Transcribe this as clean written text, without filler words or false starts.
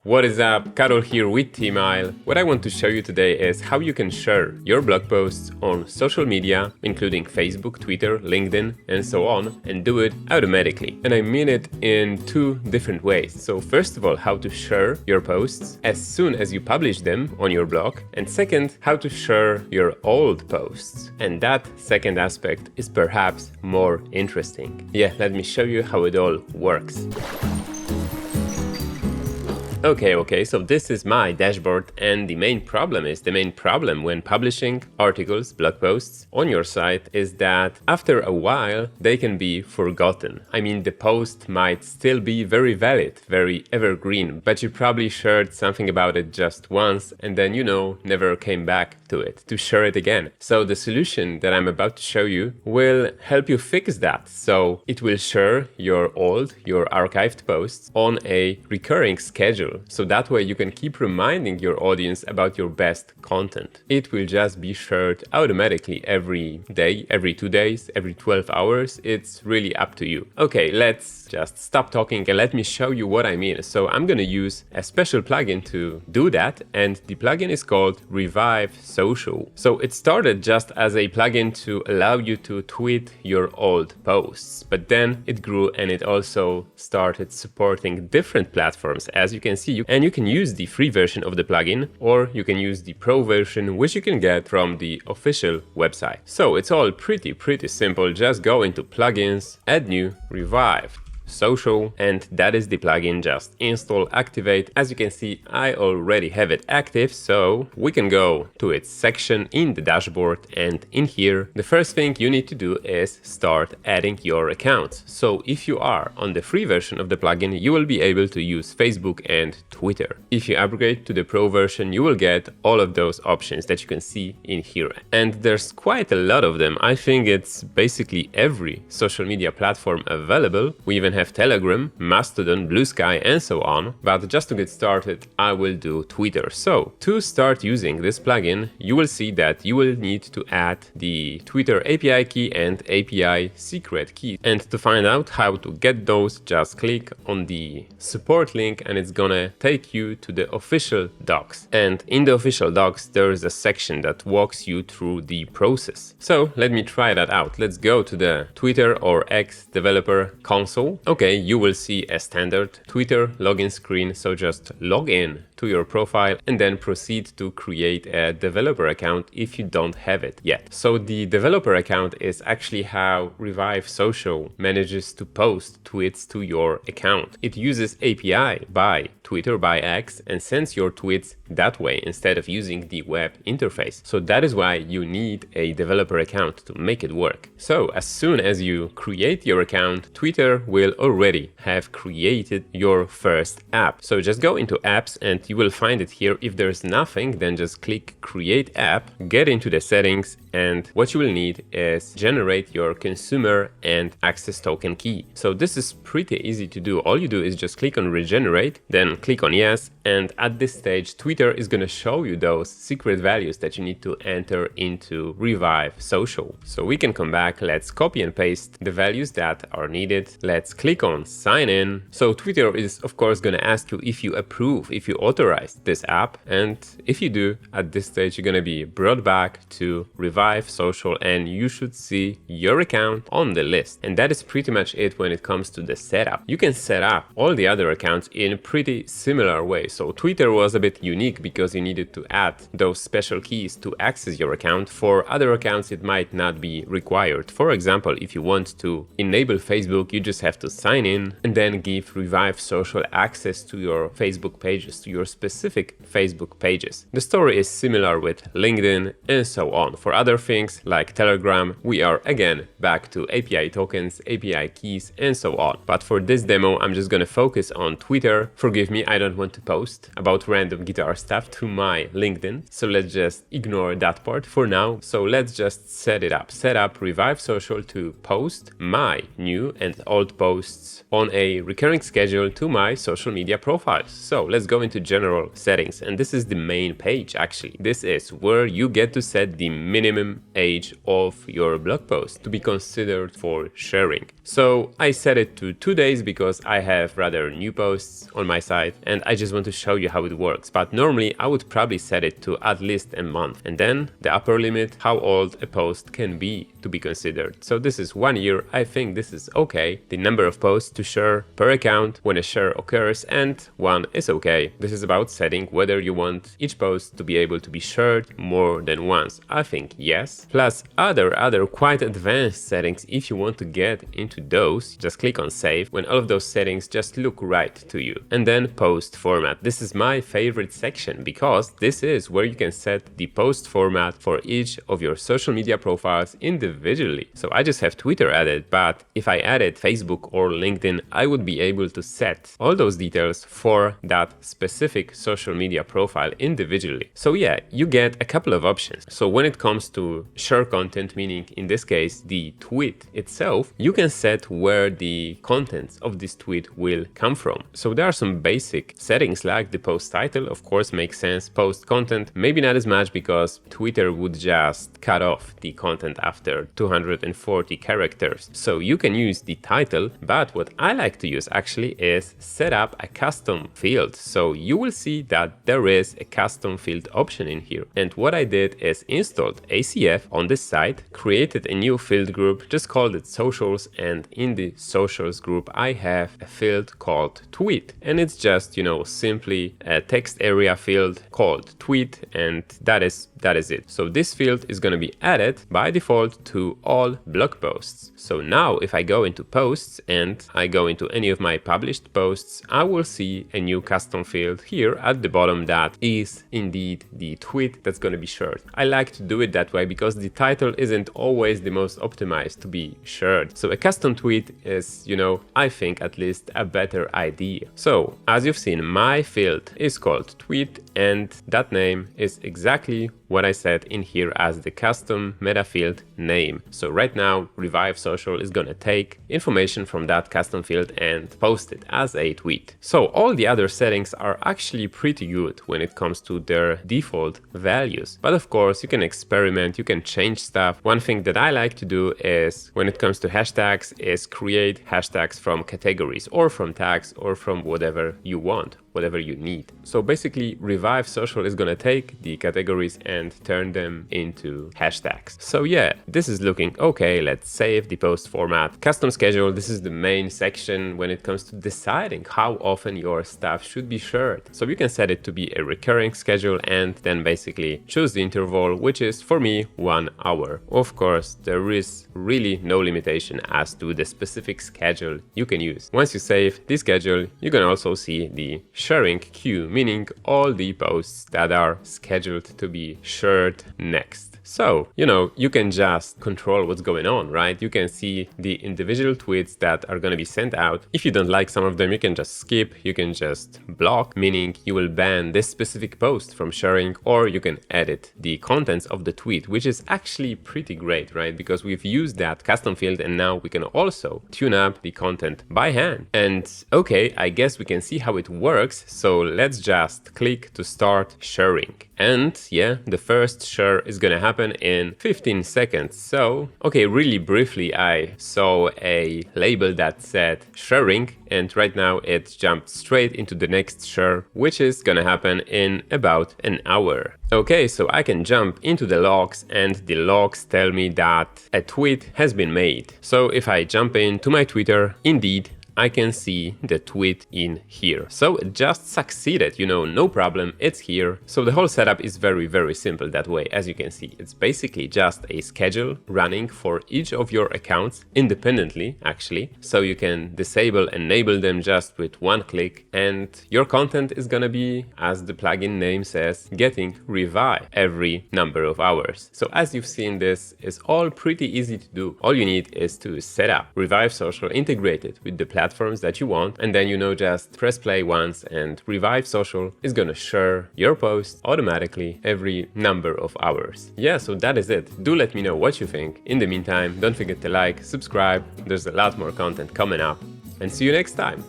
What is up? Carol here with Themeisle. What I want to show you today is how you can share your blog posts on social media, including Facebook, Twitter, LinkedIn, and so on, and do it automatically. And I mean it in two different ways. So first of all, how to share your posts as soon as you publish them on your blog. And second, how to share your old posts. And that second aspect is perhaps more interesting. Yeah, let me show you how it all works. Okay, so this is my dashboard, and the main problem when publishing articles, blog posts on your site is that after a while they can be forgotten. I mean, the post might still be very valid, very evergreen, but you probably shared something about it just once and then, never came back to it to share it again. So the solution that I'm about to show you will help you fix that. So it will share your archived posts on a recurring schedule. So that way you can keep reminding your audience about your best content. It will just be shared automatically every day, every 2 days, every 12 hours. It's really up to you. Okay, let's just stop talking and let me show you what I mean. So I'm going to use a special plugin to do that, and the plugin is called Revive Social. So it started just as a plugin to allow you to tweet your old posts, but then it grew and it also started supporting different platforms. As you can see, you can use the free version of the plugin, or you can use the pro version, which you can get from the official website. So it's all pretty simple. Just go into plugins, add new, Revive Social, and that is the plugin. Just install, activate. As you can see, I already have it active, so we can go to its section in the dashboard, and in here the first thing you need to do is start adding your accounts. So if you are on the free version of the plugin, you will be able to use Facebook and Twitter. If you upgrade to the pro version, you will get all of those options that you can see in here, and there's quite a lot of them. I think it's basically every social media platform available. We even have Telegram, Mastodon, Blue Sky, and so on. But just to get started, I will do Twitter. So to start using this plugin, you will see that you will need to add the Twitter API key and API secret key. And to find out how to get those, just click on the support link and it's gonna take you to the official docs. And in the official docs, there is a section that walks you through the process. So let me try that out. Let's go to the Twitter or X developer console. Okay, you will see a standard Twitter login screen, so just log in to your profile and then proceed to create a developer account if you don't have it yet. So the developer account is actually how Revive Social manages to post tweets to your account. It uses API by Twitter, by X, and sends your tweets that way instead of using the web interface. So that is why you need a developer account to make it work. So as soon as you create your account, Twitter will already have created your first app. So just go into apps and you will find it here. If there's nothing, then just click create app, get into the settings, and what you will need is generate your consumer and access token key. So this is pretty easy to do. All you do is just click on regenerate, then click on yes, and at this stage Twitter is going to show you those secret values that you need to enter into Revive Social. So we can come back, let's copy and paste the values that are needed. Let's click on sign in. So Twitter is of course going to ask you if you approve, if you authorize this app, and if you do, at this stage you're going to be brought back to Revive Social and you should see your account on the list. And that is pretty much it when it comes to the setup. You can set up all the other accounts in a pretty similar way. So Twitter was a bit unique because you needed to add those special keys to access your account. For other accounts it might not be required. For example, if you want to enable Facebook, you just have to sign in and then give Revive Social access to your Facebook pages, to your specific Facebook pages. The story is similar with LinkedIn and so on. For other things like Telegram, we are again back to API tokens, API keys, and so on. But for this demo, I'm just gonna focus on Twitter. Forgive me, I don't want to post about random guitar stuff to my LinkedIn, so let's just ignore that part for now. So let's just set it up. Set up Revive Social to post my new and old posts on a recurring schedule to my social media profiles. So let's go into general settings, and this is the main page actually. This is where you get to set the minimum age of your blog post to be considered for sharing. So I set it to 2 days because I have rather new posts on my site and I just want to show you how it works. But normally I would probably set it to at least a month, and then the upper limit, how old a post can be to be considered. So this is 1 year. I think this is okay. The number of posts to share per account when a share occurs, and 1 is okay. This is about setting whether you want each post to be able to be shared more than once. I think yes. Plus other quite advanced settings. If you want to get into those, just click on save when all of those settings just look right to you. And then post format. This is my favorite section because this is where you can set the post format for each of your social media profiles individually. So I just have Twitter added, but if I added Facebook or LinkedIn, I would be able to set all those details for that specific social media profile individually. So yeah, you get a couple of options. So when it comes to share content, meaning in this case the tweet itself, you can set where the contents of this tweet will come from. So there are some basic settings like the post title, of course, makes sense. Post content, maybe not as much because Twitter would just cut off the content after 240 characters. So you can use the title, but what I like to use actually is set up a custom field. So you will see that there is a custom field option in here. And what I did is installed ACF on this site, created a new field group, just called it socials, and in the socials group I have a field called tweet, and it's just, simply a text area field called tweet, and that is it. So this field is going to be added by default to all blog posts. So now if I go into posts and I go into any of my published posts, I will see a new custom field here at the bottom that is indeed the tweet that's going to be shared. I like to do it that way because the title isn't always the most optimized to be shared. So a custom tweet is, I think at least a better idea. So as you've seen, my field is called tweet, and that name is exactly what I set in here as the custom meta field name. So right now Revive Social is gonna take information from that custom field and post it as a tweet. So all the other settings are actually pretty good when it comes to their default values. But of course you can experiment, you can change stuff. One thing that I like to do is when it comes to hashtags is create hashtags from categories or from tags or from whatever you want, whatever you need. So basically Revive Social is gonna take the categories and turn them into hashtags. So yeah, this is looking okay. Let's save the post format. Custom schedule, this is the main section when it comes to deciding how often your stuff should be shared. So you can set it to be a recurring schedule and then basically choose the interval, which is for me 1 hour. Of course, there is really no limitation as to the specific schedule you can use. Once you save the schedule, you can also see the sharing queue, meaning all the posts that are scheduled to be shared next. So, you can just control what's going on, right? You can see the individual tweets that are going to be sent out. If you don't like some of them, you can just skip, you can just block, meaning you will ban this specific post from sharing, or you can edit the contents of the tweet, which is actually pretty great, right? Because we've used that custom field and now we can also tune up the content by hand. And okay, I guess we can see how it works. So let's just click to start sharing. And yeah, the first share is gonna happen in 15 seconds. So, okay, really briefly, I saw a label that said sharing, and right now it jumped straight into the next share, which is gonna happen in about an hour. Okay, so I can jump into the logs, and the logs tell me that a tweet has been made. So if I jump into my Twitter, indeed, I can see the tweet in here. So it just succeeded, no problem, it's here. So the whole setup is very, very simple that way. As you can see, it's basically just a schedule running for each of your accounts independently, actually. So you can disable, enable them just with one click, and your content is gonna be, as the plugin name says, getting revived every number of hours. So as you've seen, this is all pretty easy to do. All you need is to set up Revive Social, integrate it with the platforms that you want, and then just press play once and Revive Social is gonna share your post automatically every number of hours. Yeah, so that is it. Do let me know what you think. In the meantime, don't forget to like, subscribe, there's a lot more content coming up, and see you next time.